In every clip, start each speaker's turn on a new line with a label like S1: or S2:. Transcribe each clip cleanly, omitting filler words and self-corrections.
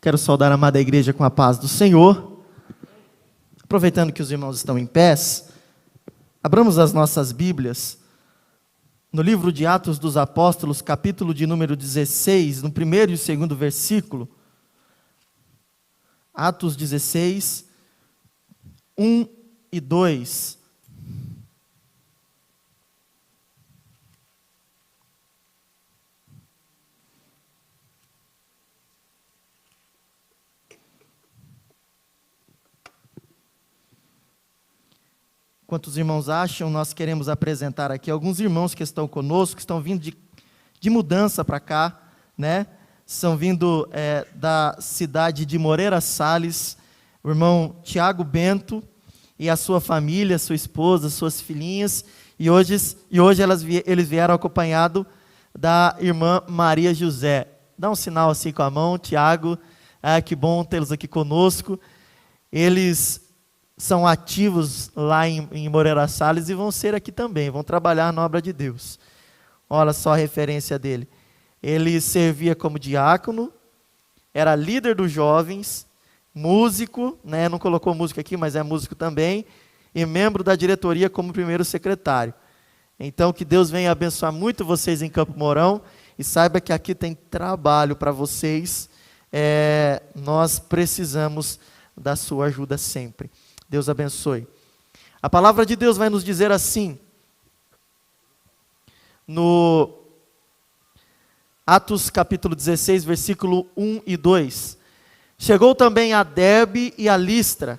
S1: Quero saudar a amada igreja com a paz do Senhor. Aproveitando que os irmãos estão em pés, abramos as nossas Bíblias no livro de Atos dos Apóstolos, capítulo de número 16, no primeiro e o segundo versículo. Atos 16, 1 e 2. Enquanto os irmãos acham, nós queremos apresentar aqui alguns irmãos que estão conosco, que estão vindo de mudança para cá, né? São vindo da cidade de Moreira Salles, o irmão Tiago Bento e a sua família, sua esposa, suas filhinhas, e hoje eles vieram acompanhado da irmã Maria José. Dá um sinal assim com a mão, Tiago, que bom tê-los aqui conosco. Eles são ativos lá em Moreira Salles e vão ser aqui também, vão trabalhar na obra de Deus. Olha só a referência dele. Ele servia como diácono, era líder dos jovens, músico, né? Não colocou música aqui, mas é músico também, e membro da diretoria como primeiro secretário. Então, que Deus venha abençoar muito vocês em Campo Mourão, e saiba que aqui tem trabalho para vocês, nós precisamos da sua ajuda sempre. Deus abençoe. A palavra de Deus vai nos dizer assim, no Atos capítulo 16, versículo 1 e 2. Chegou também a Derbe e a Listra.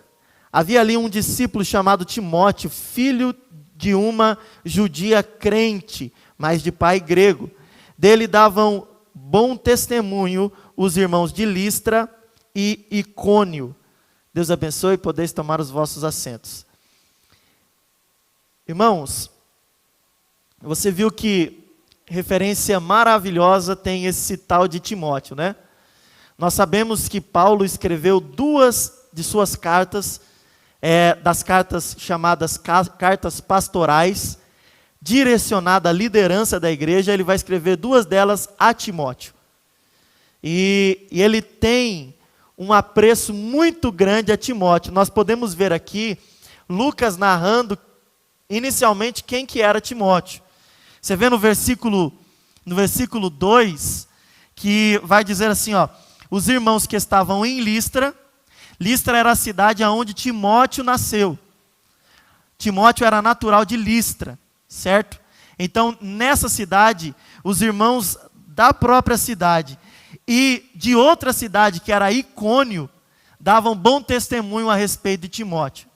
S1: Havia ali um discípulo chamado Timóteo, filho de uma judia crente, mas de pai grego. Dele davam bom testemunho os irmãos de Listra e Icônio. Deus abençoe e podeis tomar os vossos assentos. Irmãos, você viu que referência maravilhosa tem esse tal de Timóteo, né? Nós sabemos que Paulo escreveu 2 de suas cartas, das cartas chamadas cartas pastorais, direcionada à liderança da igreja. Ele vai escrever 2 delas a Timóteo. E ele tem um apreço muito grande a Timóteo. Nós podemos ver aqui Lucas narrando inicialmente quem que era Timóteo. Você vê no versículo 2, que vai dizer assim, ó, os irmãos que estavam em Listra. Listra era a cidade onde Timóteo nasceu. Timóteo era natural de Listra, certo? Então, nessa cidade, os irmãos da própria cidade e de outra cidade, que era Icônio, davam bom testemunho a respeito de Timóteo.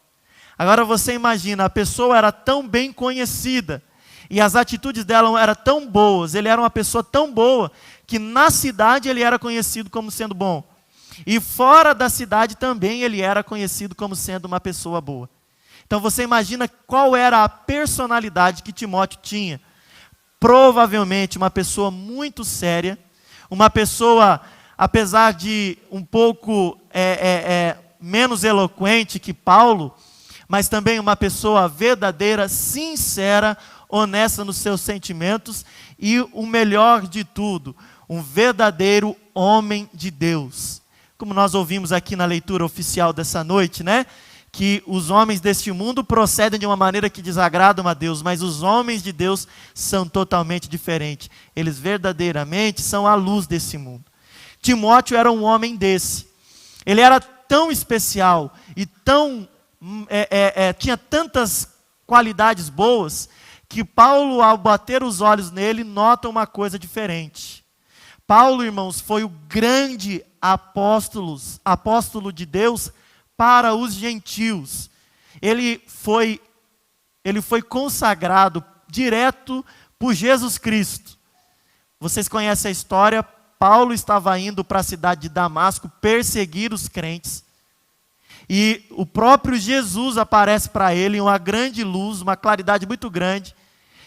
S1: Agora você imagina, a pessoa era tão bem conhecida, e as atitudes dela eram tão boas, ele era uma pessoa tão boa, que na cidade ele era conhecido como sendo bom. E fora da cidade também ele era conhecido como sendo uma pessoa boa. Então você imagina qual era a personalidade que Timóteo tinha. Provavelmente uma pessoa muito séria, uma pessoa, apesar de um pouco menos eloquente que Paulo, mas também uma pessoa verdadeira, sincera, honesta nos seus sentimentos e, o melhor de tudo, um verdadeiro homem de Deus. Como nós ouvimos aqui na leitura oficial dessa noite, né? Que os homens deste mundo procedem de uma maneira que desagradam a Deus, mas os homens de Deus são totalmente diferentes. Eles verdadeiramente são a luz desse mundo. Timóteo era um homem desse. Ele era tão especial e tinha tantas qualidades boas, que Paulo, ao bater os olhos nele, nota uma coisa diferente. Paulo, irmãos, foi o grande apóstolo de Deus para os gentios. Ele foi consagrado direto por Jesus Cristo. Vocês conhecem a história. Paulo estava indo para a cidade de Damasco perseguir os crentes. E o próprio Jesus aparece para ele em uma grande luz, uma claridade muito grande.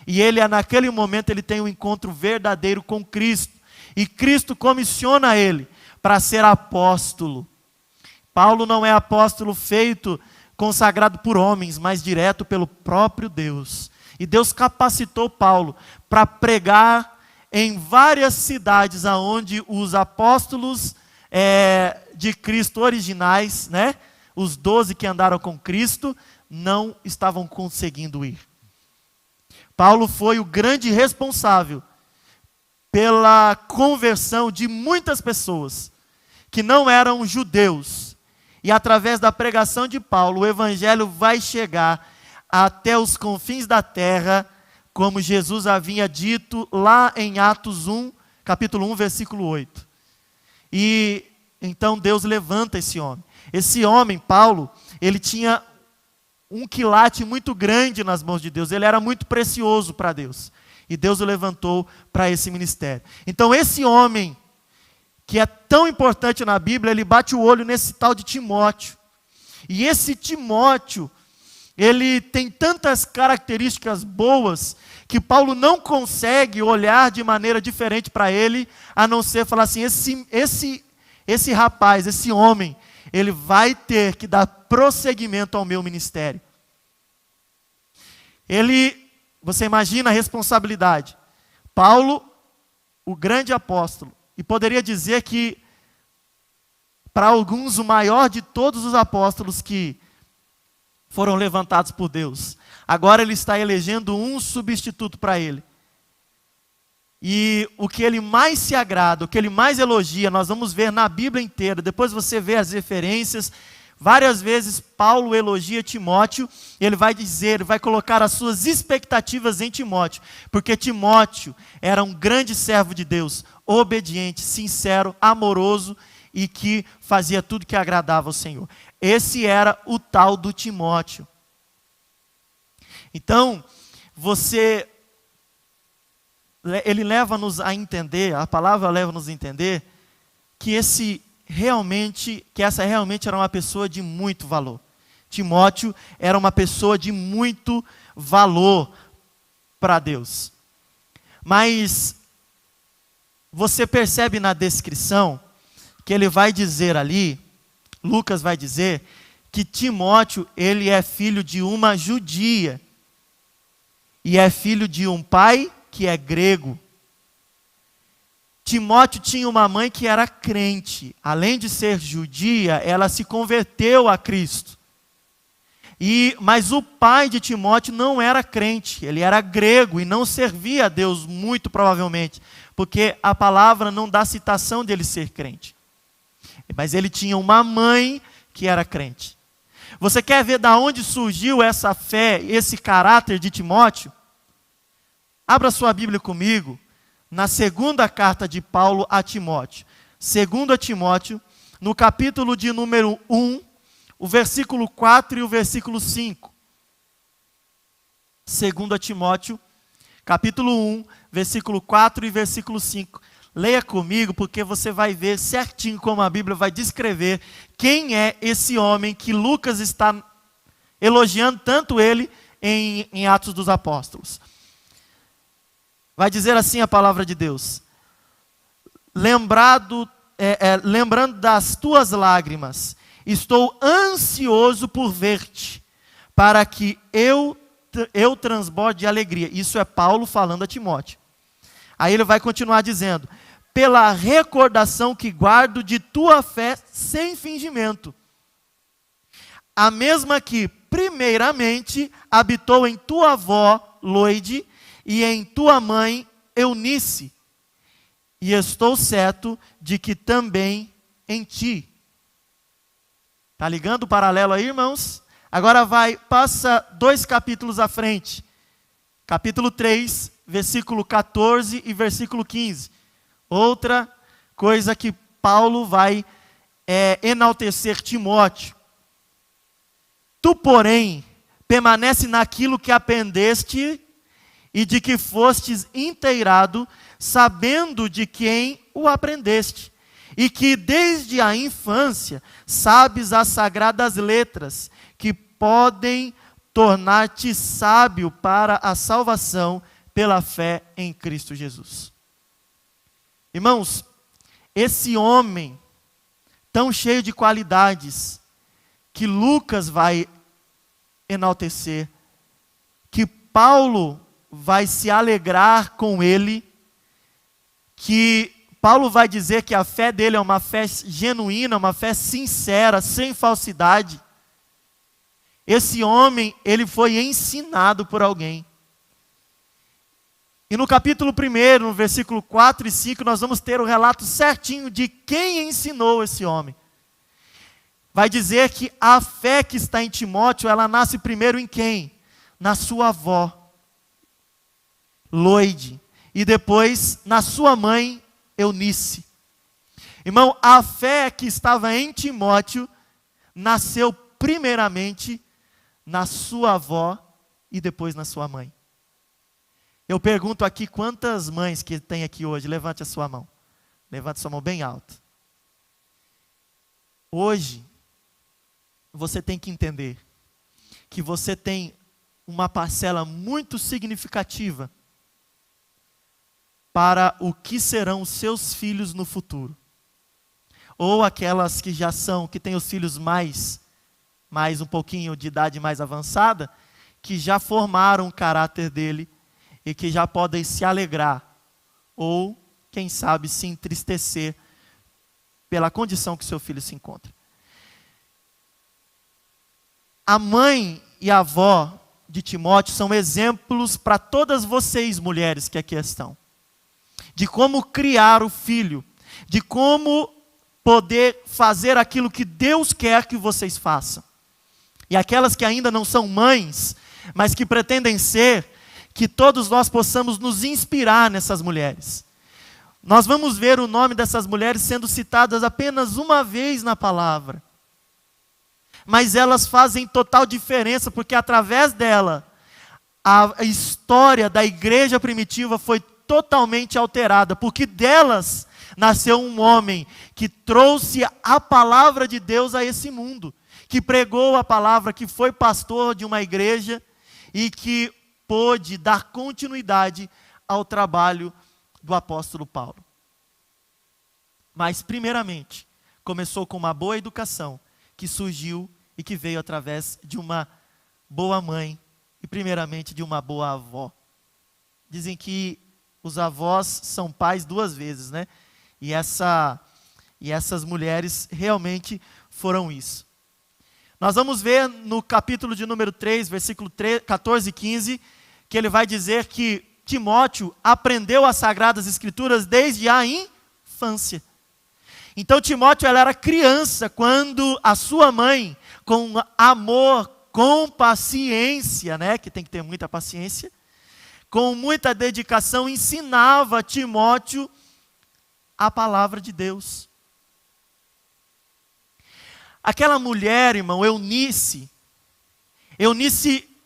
S1: E naquele momento, ele tem um encontro verdadeiro com Cristo. E Cristo comissiona ele para ser apóstolo. Paulo não é apóstolo consagrado por homens, mas direto pelo próprio Deus. E Deus capacitou Paulo para pregar em várias cidades onde os apóstolos de Cristo originais, né? Os 12 que andaram com Cristo, não estavam conseguindo ir. Paulo foi o grande responsável pela conversão de muitas pessoas que não eram judeus. E através da pregação de Paulo, o evangelho vai chegar até os confins da terra, como Jesus havia dito lá em Atos 1, capítulo 1, versículo 8. E então Deus levanta esse homem. Esse homem, Paulo, ele tinha um quilate muito grande nas mãos de Deus. Ele era muito precioso para Deus. E Deus o levantou para esse ministério. Então esse homem, que é tão importante na Bíblia, ele bate o olho nesse tal de Timóteo. E esse Timóteo, ele tem tantas características boas, que Paulo não consegue olhar de maneira diferente para ele, a não ser falar assim, esse rapaz, esse homem, ele vai ter que dar prosseguimento ao meu ministério. Você imagina a responsabilidade. Paulo, o grande apóstolo, e poderia dizer que, para alguns, o maior de todos os apóstolos que foram levantados por Deus. Agora ele está elegendo um substituto para ele. E o que ele mais se agrada, o que ele mais elogia, nós vamos ver na Bíblia inteira. Depois você vê as referências. Várias vezes Paulo elogia Timóteo. Ele vai dizer, ele vai colocar as suas expectativas em Timóteo. Porque Timóteo era um grande servo de Deus, obediente, sincero, amoroso e que fazia tudo que agradava ao Senhor. Esse era o tal do Timóteo. Então, ele leva-nos a entender, a palavra leva-nos a entender, que essa realmente era uma pessoa de muito valor. Timóteo era uma pessoa de muito valor para Deus. Mas você percebe na descrição que ele vai dizer ali, Lucas vai dizer, que Timóteo, ele é filho de uma judia. E é filho de um pai que é grego. Timóteo tinha uma mãe que era crente. Além de ser judia, ela se converteu a Cristo. Mas o pai de Timóteo não era crente, ele era grego e não servia a Deus, muito provavelmente, porque a palavra não dá citação dele ser crente. Mas ele tinha uma mãe que era crente. Você quer ver de onde surgiu essa fé, esse caráter de Timóteo? Abra sua Bíblia comigo, na segunda carta de Paulo a Timóteo. 2 Timóteo, no capítulo de número 1, o versículo 4 e o versículo 5. 2 Timóteo, capítulo 1, versículo 4 e versículo 5. Leia comigo, porque você vai ver certinho como a Bíblia vai descrever quem é esse homem que Lucas está elogiando tanto ele em Atos dos Apóstolos. Vai dizer assim a palavra de Deus: lembrando das tuas lágrimas, estou ansioso por ver-te, para que eu transborde de alegria. Isso é Paulo falando a Timóteo. Aí ele vai continuar dizendo: pela recordação que guardo de tua fé sem fingimento, a mesma que primeiramente habitou em tua avó Loide e em tua mãe Eunice, e estou certo de que também em ti. Está ligando o paralelo aí, irmãos? Agora passa 2 capítulos à frente. Capítulo 3, versículo 14 e versículo 15. Outra coisa que Paulo vai enaltecer Timóteo. Tu, porém, permanece naquilo que aprendeste e de que fostes inteirado, sabendo de quem o aprendeste, e que desde a infância sabes as sagradas letras, que podem tornar-te sábio para a salvação pela fé em Cristo Jesus. Irmãos, esse homem tão cheio de qualidades, que Lucas vai enaltecer, que Paulo vai se alegrar com ele, que Paulo vai dizer que a fé dele é uma fé genuína, uma fé sincera, sem falsidade. Esse homem, ele foi ensinado por alguém. E no capítulo 1, no versículo 4 e 5, nós vamos ter o relato certinho de quem ensinou esse homem. Vai dizer que a fé que está em Timóteo, ela nasce primeiro em quem? Na sua avó, Loide, e depois na sua mãe, Eunice. Irmão, a fé que estava em Timóteo nasceu primeiramente na sua avó e depois na sua mãe. Eu pergunto aqui, quantas mães que tem aqui hoje? Levante a sua mão. Levante a sua mão bem alto. Hoje, você tem que entender que você tem uma parcela muito significativa para o que serão os seus filhos no futuro. Ou aquelas que já são, que têm os filhos mais um pouquinho de idade mais avançada, que já formaram o caráter dele e que já podem se alegrar, ou, quem sabe, se entristecer pela condição que seu filho se encontra. A mãe e a avó de Timóteo são exemplos para todas vocês, mulheres, que aqui estão. De como criar o filho, de como poder fazer aquilo que Deus quer que vocês façam. E aquelas que ainda não são mães, mas que pretendem ser, que todos nós possamos nos inspirar nessas mulheres. Nós vamos ver o nome dessas mulheres sendo citadas apenas uma vez na palavra. Mas elas fazem total diferença, porque através dela, a história da igreja primitiva foi totalmente alterada, porque delas nasceu um homem que trouxe a palavra de Deus a esse mundo, que pregou a palavra, que foi pastor de uma igreja e que pôde dar continuidade ao trabalho do apóstolo Paulo. Mas, primeiramente, começou com uma boa educação, que surgiu e que veio através de uma boa mãe e, primeiramente, de uma boa avó. Dizem que os avós são pais duas vezes, né? E essas mulheres realmente foram isso. Nós vamos ver no capítulo de número 3, versículo 14 e 15, que ele vai dizer que Timóteo aprendeu as Sagradas Escrituras desde a infância. Então Timóteo, ela era criança quando a sua mãe, com amor, com paciência, né, que tem que ter muita paciência, com muita dedicação, ensinava Timóteo a palavra de Deus. Aquela mulher, irmão, Eunice,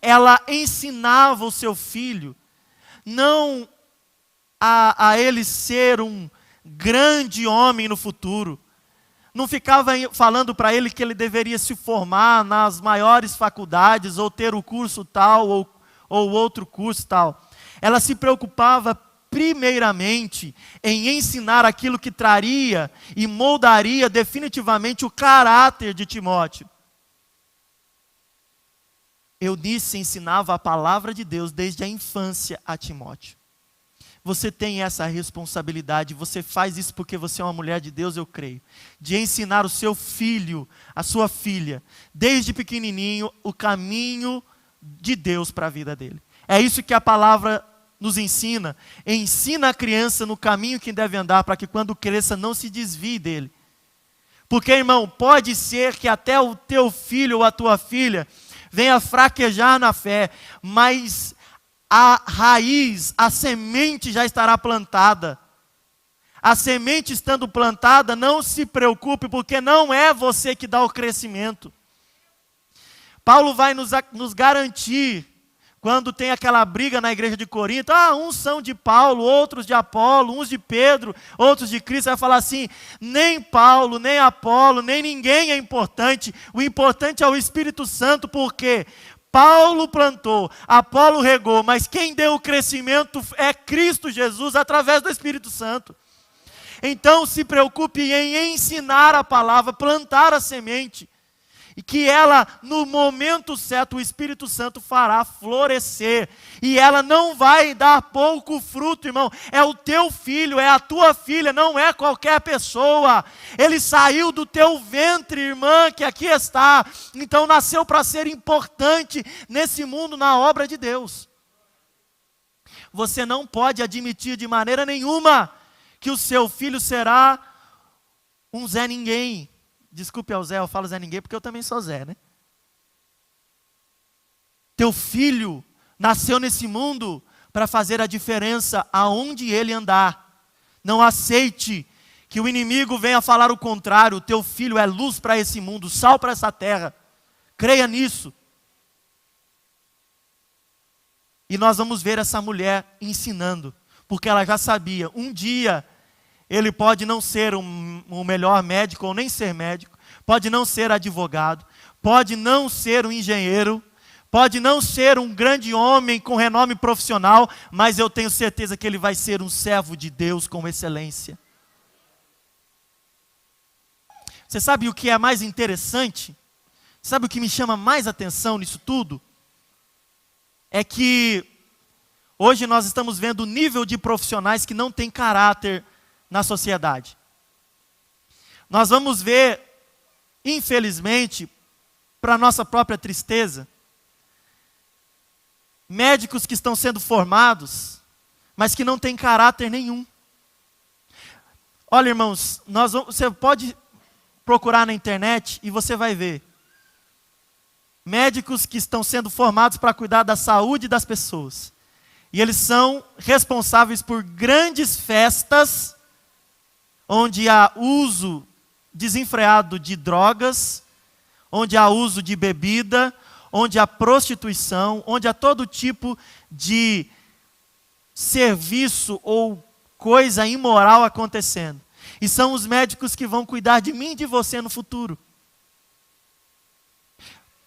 S1: ela ensinava o seu filho, não a ele ser um grande homem no futuro, não ficava falando para ele que ele deveria se formar nas maiores faculdades, ou ter o curso tal, ou outro curso tal. Ela se preocupava primeiramente em ensinar aquilo que traria e moldaria definitivamente o caráter de Timóteo. Eunice ensinava a palavra de Deus desde a infância a Timóteo. Você tem essa responsabilidade, você faz isso porque você é uma mulher de Deus, eu creio, de ensinar o seu filho, a sua filha, desde pequenininho, o caminho de Deus para a vida dele. É isso que a palavra nos ensina. Ensina a criança no caminho que deve andar, para que quando cresça não se desvie dele. Porque, irmão, pode ser que até o teu filho ou a tua filha venha fraquejar na fé, mas a raiz, a semente já estará plantada. A semente estando plantada, não se preocupe, porque não é você que dá o crescimento. Paulo vai nos garantir, quando tem aquela briga na igreja de Corinto, uns são de Paulo, outros de Apolo, uns de Pedro, outros de Cristo, vai falar assim, nem Paulo, nem Apolo, nem ninguém é importante, o importante é o Espírito Santo, porque Paulo plantou, Apolo regou, mas quem deu o crescimento é Cristo Jesus, através do Espírito Santo. Então se preocupe em ensinar a palavra, plantar a semente, E que ela, no momento certo, o Espírito Santo fará florescer. E ela não vai dar pouco fruto, irmão. É o teu filho, é a tua filha, não é qualquer pessoa. Ele saiu do teu ventre, irmã, que aqui está. Então nasceu para ser importante nesse mundo, na obra de Deus. Você não pode admitir de maneira nenhuma que o seu filho será um Zé Ninguém. Desculpe ao Zé, eu falo Zé Ninguém porque eu também sou Zé, né? Teu filho nasceu nesse mundo para fazer a diferença aonde ele andar. Não aceite que o inimigo venha falar o contrário. Teu filho é luz para esse mundo, sal para essa terra. Creia nisso. E nós vamos ver essa mulher ensinando, porque ela já sabia, um dia ele pode não ser o melhor médico ou nem ser médico, pode não ser advogado, pode não ser um engenheiro, pode não ser um grande homem com renome profissional, mas eu tenho certeza que ele vai ser um servo de Deus com excelência. Você sabe o que é mais interessante? Sabe o que me chama mais atenção nisso tudo? É que hoje nós estamos vendo o nível de profissionais que não tem caráter na sociedade. Nós vamos ver, infelizmente, para nossa própria tristeza, médicos que estão sendo formados, mas que não têm caráter nenhum. Olha, irmãos, você pode procurar na internet e você vai ver médicos que estão sendo formados para cuidar da saúde das pessoas. E eles são responsáveis por grandes festas onde há uso desenfreado de drogas, onde há uso de bebida, onde há prostituição, onde há todo tipo de serviço ou coisa imoral acontecendo. E são os médicos que vão cuidar de mim e de você no futuro.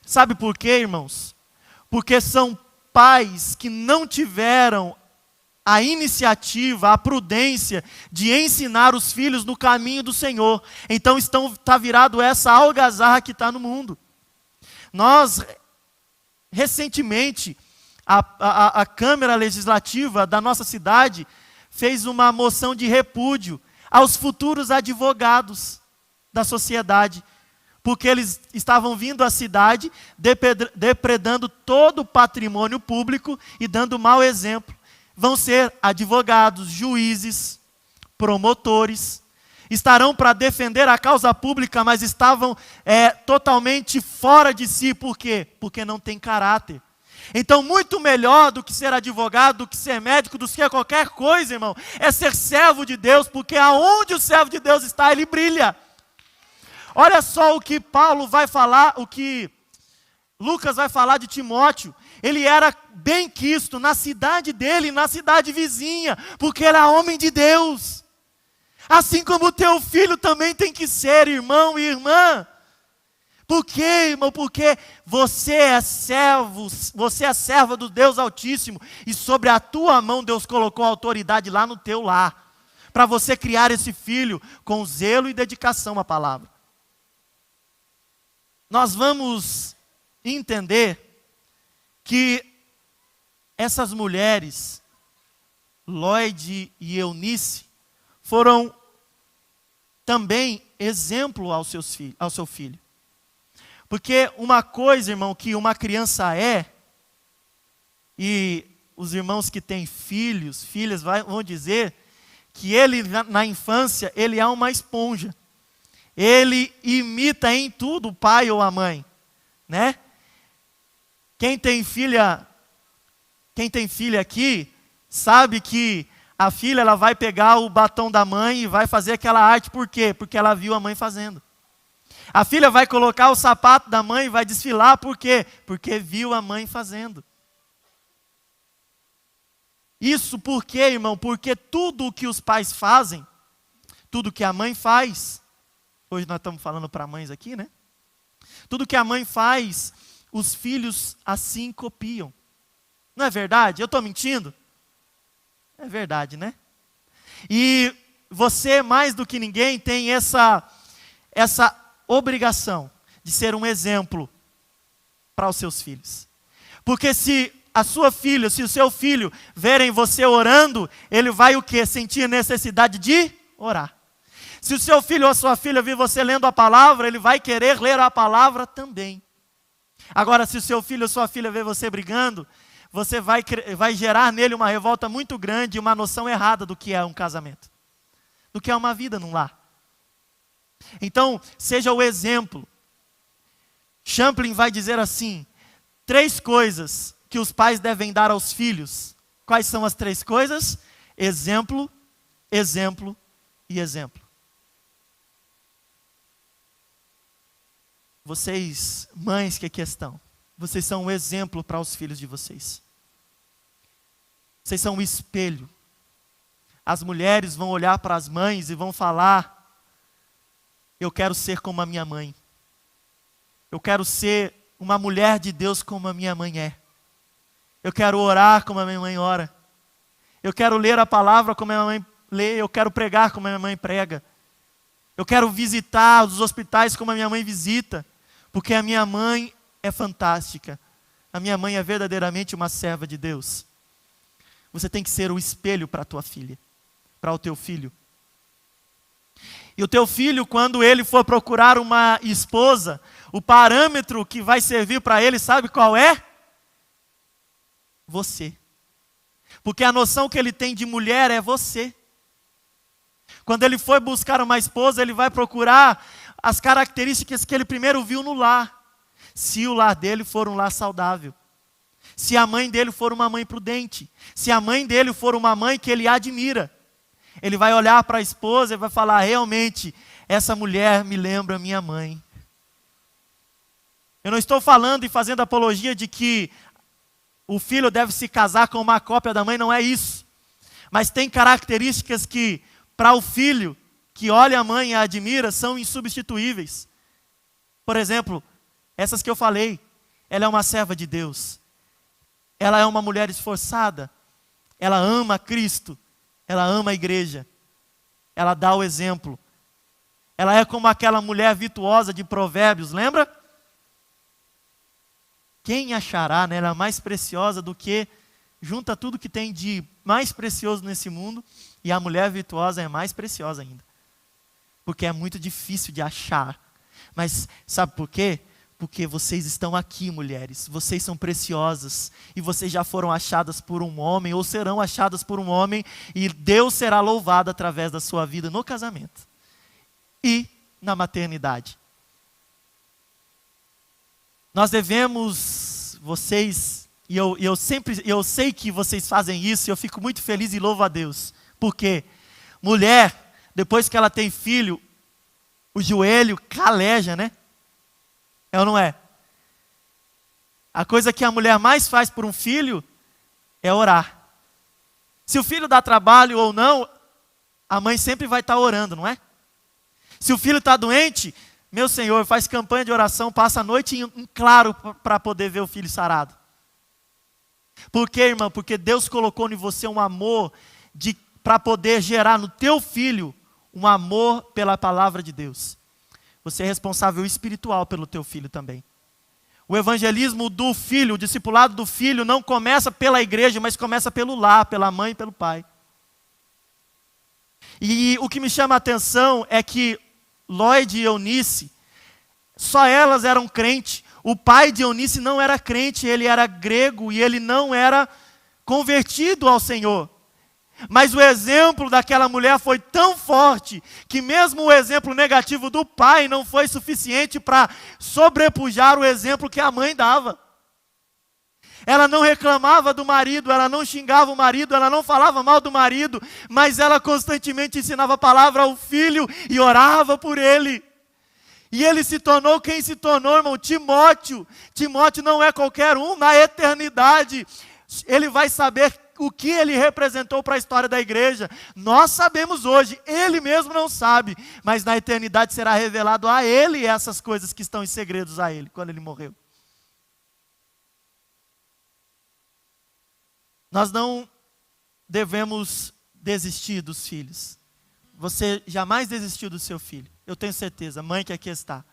S1: Sabe por quê, irmãos? Porque são pais que não tiveram a iniciativa, a prudência de ensinar os filhos no caminho do Senhor. Então está virado essa algazarra que está no mundo. Nós, recentemente, a Câmara Legislativa da nossa cidade fez uma moção de repúdio aos futuros advogados da sociedade, porque eles estavam vindo à cidade depredando todo o patrimônio público e dando mau exemplo. Vão ser advogados, juízes, promotores, estarão para defender a causa pública, mas estavam totalmente fora de si. Por quê? Porque não tem caráter. Então, muito melhor do que ser advogado, do que ser médico, do que qualquer coisa, irmão, é ser servo de Deus, porque aonde o servo de Deus está, ele brilha. Olha só o que Paulo vai falar, o que Lucas vai falar de Timóteo. Ele era bem quisto na cidade dele, na cidade vizinha, porque era homem de Deus. Assim como o teu filho também tem que ser, irmão e irmã. Por quê, irmão? Porque você é servo, você é serva do Deus Altíssimo, e sobre a tua mão Deus colocou a autoridade lá no teu lar, para você criar esse filho com zelo e dedicação à palavra. Nós vamos entender que essas mulheres, Lloyd e Eunice, foram também exemplo ao seu filho. Porque uma coisa, irmão, que uma criança é, e os irmãos que têm filhos, filhas, vão dizer, que ele, na infância, ele é uma esponja. Ele imita em tudo o pai ou a mãe, né? Quem tem filha aqui, sabe que a filha ela vai pegar o batom da mãe e vai fazer aquela arte. Por quê? Porque ela viu a mãe fazendo. A filha vai colocar o sapato da mãe e vai desfilar. Por quê? Porque viu a mãe fazendo. Isso por quê, irmão? Porque tudo o que os pais fazem, tudo que a mãe faz, hoje nós estamos falando para mães aqui, né? Tudo que a mãe faz, os filhos assim copiam. Não é verdade? Eu estou mentindo? É verdade, né? E você, mais do que ninguém, tem essa obrigação de ser um exemplo para os seus filhos. Porque se a sua filha, se o seu filho verem você orando, ele vai o quê? Sentir necessidade de orar. Se o seu filho ou a sua filha vir você lendo a palavra, ele vai querer ler a palavra também. Agora, se o seu filho ou sua filha ver você brigando, você vai gerar nele uma revolta muito grande e uma noção errada do que é um casamento, do que é uma vida num lar. Então, seja o exemplo. Champlin vai dizer assim, 3 coisas que os pais devem dar aos filhos. Quais são as 3 coisas? Exemplo, exemplo e exemplo. Vocês, mães que aqui estão, vocês são um exemplo para os filhos de vocês. Vocês são um espelho. As mulheres vão olhar para as mães e vão falar, eu quero ser como a minha mãe. Eu quero ser uma mulher de Deus como a minha mãe é. Eu quero orar como a minha mãe ora. Eu quero ler a palavra como a minha mãe lê. Eu quero pregar como a minha mãe prega. Eu quero visitar os hospitais como a minha mãe visita. Porque a minha mãe é fantástica. A minha mãe é verdadeiramente uma serva de Deus. Você tem que ser o espelho para a tua filha, para o teu filho. E o teu filho, quando ele for procurar uma esposa, o parâmetro que vai servir para ele, sabe qual é? Você. Porque a noção que ele tem de mulher é você. Quando ele for buscar uma esposa, ele vai procurar as características que ele primeiro viu no lar. Se o lar dele for um lar saudável. Se a mãe dele for uma mãe prudente. Se a mãe dele for uma mãe que ele admira. Ele vai olhar para a esposa e vai falar, realmente, essa mulher me lembra minha mãe. Eu não estou falando e fazendo apologia de que o filho deve se casar com uma cópia da mãe, não é isso. Mas tem características que, para o filho que olha a mãe e a admira, são insubstituíveis. Por exemplo, essas que eu falei, ela é uma serva de Deus. Ela é uma mulher esforçada. Ela ama Cristo. Ela ama a igreja. Ela dá o exemplo. Ela é como aquela mulher virtuosa de Provérbios, lembra? Quem achará, né? Ela é mais preciosa do que, junta tudo que tem de mais precioso nesse mundo, e a mulher virtuosa é mais preciosa ainda. Porque é muito difícil de achar. Mas sabe por quê? Porque vocês estão aqui, mulheres. Vocês são preciosas. E vocês já foram achadas por um homem, ou serão achadas por um homem, e Deus será louvado através da sua vida no casamento. E na maternidade. Nós devemos, vocês, e eu sei que vocês fazem isso, e eu fico muito feliz e louvo a Deus. Porque mulher, depois que ela tem filho, o joelho caleja, né? É ou não é? A coisa que a mulher mais faz por um filho é orar. Se o filho dá trabalho ou não, a mãe sempre vai estar orando, não é? Se o filho está doente, meu Senhor, faz campanha de oração, passa a noite em claro para poder ver o filho sarado. Por quê, irmão? Porque Deus colocou em você um amor para poder gerar no teu filho um amor pela palavra de Deus. Você é responsável espiritual pelo teu filho também. O evangelismo do filho, o discipulado do filho não começa pela igreja, mas começa pelo lar, pela mãe e pelo pai. E o que me chama a atenção é que Lloyd e Eunice, só elas eram crentes. O pai de Eunice não era crente, ele era grego e ele não era convertido ao Senhor. Mas o exemplo daquela mulher foi tão forte, que mesmo o exemplo negativo do pai não foi suficiente para sobrepujar o exemplo que a mãe dava. Ela não reclamava do marido, ela não xingava o marido, ela não falava mal do marido, mas ela constantemente ensinava a palavra ao filho e orava por ele. E ele se tornou quem se tornou, irmão? Timóteo. Timóteo não é qualquer um, na eternidade ele vai saber o que ele representou para a história da igreja. Nós sabemos hoje, ele mesmo não sabe, mas na eternidade será revelado a ele essas coisas que estão em segredos a ele, quando ele morreu. Nós não devemos desistir dos filhos. Você jamais desistiu do seu filho, eu tenho certeza, mãe que aqui está.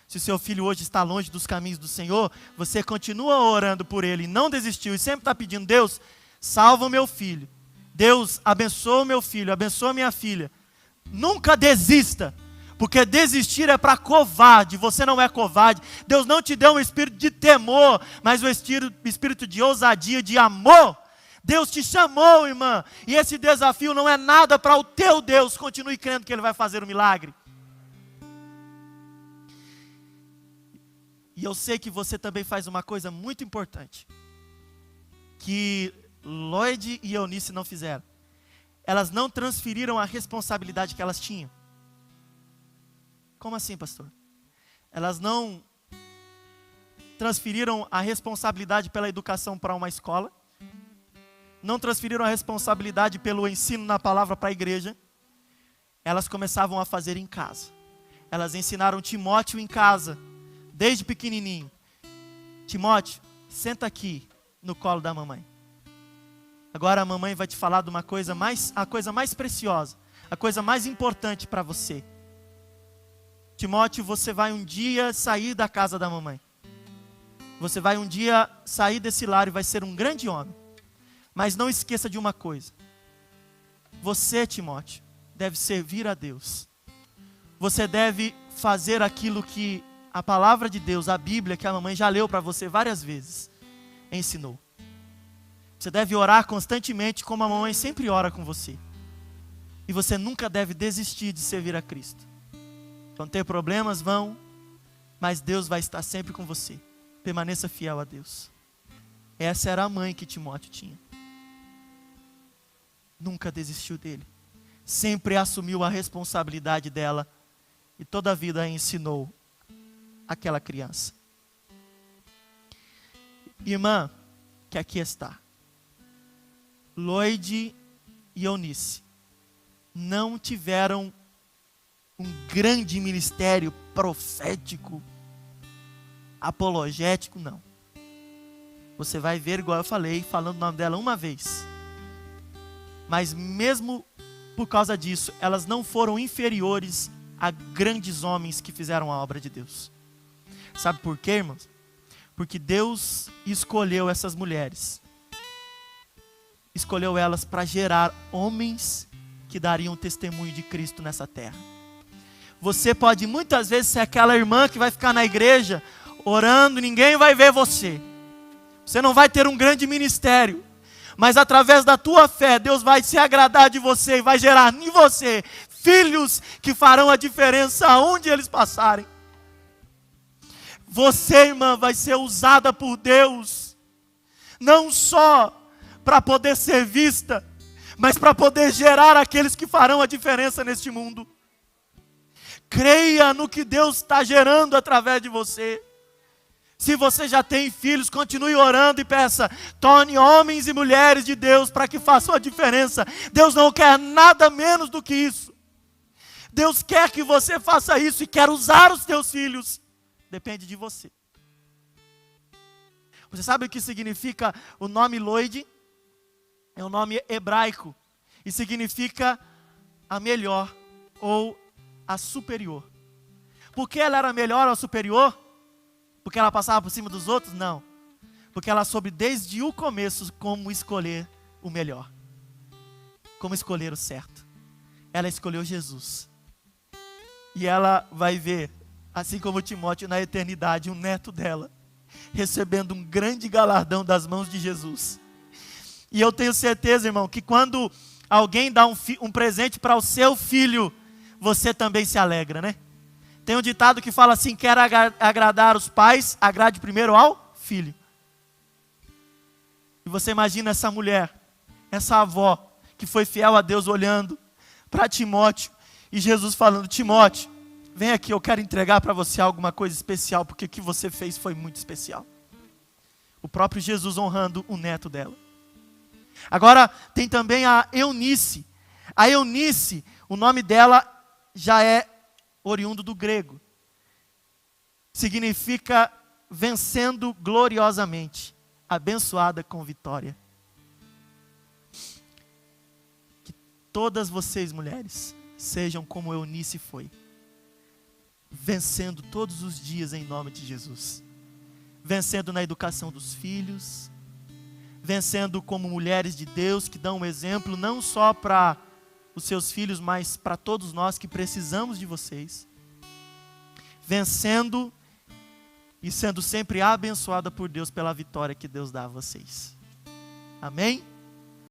S1: Se o seu filho hoje está longe dos caminhos do Senhor, você continua orando por ele, não desistiu e sempre está pedindo: Deus, salva o meu filho. Deus, abençoa o meu filho, abençoa a minha filha. Nunca desista, porque desistir é para covarde. Você não é covarde. Deus não te deu um espírito de temor, mas um espírito de ousadia, de amor. Deus te chamou, irmã, e esse desafio não é nada para o teu Deus. Continue crendo que Ele vai fazer um milagre. E eu sei que você também faz uma coisa muito importante, que Lloyd e Eunice não fizeram. Elas não transferiram a responsabilidade que elas tinham. Como assim, pastor? Elas não transferiram a responsabilidade pela educação para uma escola. Não transferiram a responsabilidade pelo ensino na palavra para a igreja. Elas começavam a fazer em casa. Elas ensinaram Timóteo em casa, desde pequenininho. Timóteo, senta aqui no colo da mamãe. Agora a mamãe vai te falar de uma coisa a coisa mais preciosa, a coisa mais importante para você. Timóteo, você vai um dia sair da casa da mamãe. Você vai um dia sair desse lar e vai ser um grande homem. Mas não esqueça de uma coisa. Você, Timóteo, deve servir a Deus. Você deve fazer aquilo que a palavra de Deus, a Bíblia, que a mamãe já leu para você várias vezes, ensinou. Você deve orar constantemente como a mamãe sempre ora com você. E você nunca deve desistir de servir a Cristo. Vão ter problemas, vão, mas Deus vai estar sempre com você. Permaneça fiel a Deus. Essa era a mãe que Timóteo tinha. Nunca desistiu dele. Sempre assumiu a responsabilidade dela e toda a vida ensinou aquela criança. Irmã, que aqui está, Lloyd e Eunice não tiveram um grande ministério profético, apologético, não. Você vai ver, igual eu falei, falando o nome dela uma vez. Mas mesmo por causa disso, elas não foram inferiores a grandes homens que fizeram a obra de Deus. Sabe por quê, irmãos? Porque Deus escolheu essas mulheres. Escolheu elas para gerar homens que dariam testemunho de Cristo nessa terra. Você pode muitas vezes ser aquela irmã que vai ficar na igreja orando, ninguém vai ver você. Você não vai ter um grande ministério. Mas através da tua fé, Deus vai se agradar de você e vai gerar em você filhos que farão a diferença aonde eles passarem. Você, irmã, vai ser usada por Deus, não só para poder ser vista, mas para poder gerar aqueles que farão a diferença neste mundo. Creia no que Deus está gerando através de você. Se você já tem filhos, continue orando e peça: torne homens e mulheres de Deus para que façam a diferença. Deus não quer nada menos do que isso. Deus quer que você faça isso e quer usar os teus filhos. Depende de você. Você sabe o que significa o nome Lloyd? É um nome hebraico e significa a melhor ou a superior. Por que ela era melhor ou superior? Porque ela passava por cima dos outros? Não. Porque ela soube desde o começo como escolher o melhor. Como escolher o certo. Ela escolheu Jesus. E ela vai ver, assim como Timóteo na eternidade, um neto dela recebendo um grande galardão das mãos de Jesus. E eu tenho certeza, irmão, que quando alguém dá um presente para o seu filho, você também se alegra, né? Tem um ditado que fala assim: quer agradar os pais, agrade primeiro ao filho. E você imagina essa mulher, essa avó, que foi fiel a Deus, olhando para Timóteo, e Jesus falando: Timóteo, vem aqui, eu quero entregar para você alguma coisa especial, porque o que você fez foi muito especial. O próprio Jesus honrando o neto dela. Agora, tem também a Eunice. A Eunice, o nome dela já é oriundo do grego. Significa vencendo gloriosamente, abençoada com vitória. Que todas vocês, mulheres, sejam como Eunice foi. vencendo todos os dias em nome de Jesus. Vencendo na educação dos filhos, vencendo como mulheres de Deus que dão um exemplo não só para os seus filhos, mas para todos nós que precisamos de vocês. Vencendo e sendo sempre abençoada por Deus pela vitória que Deus dá a vocês. Amém?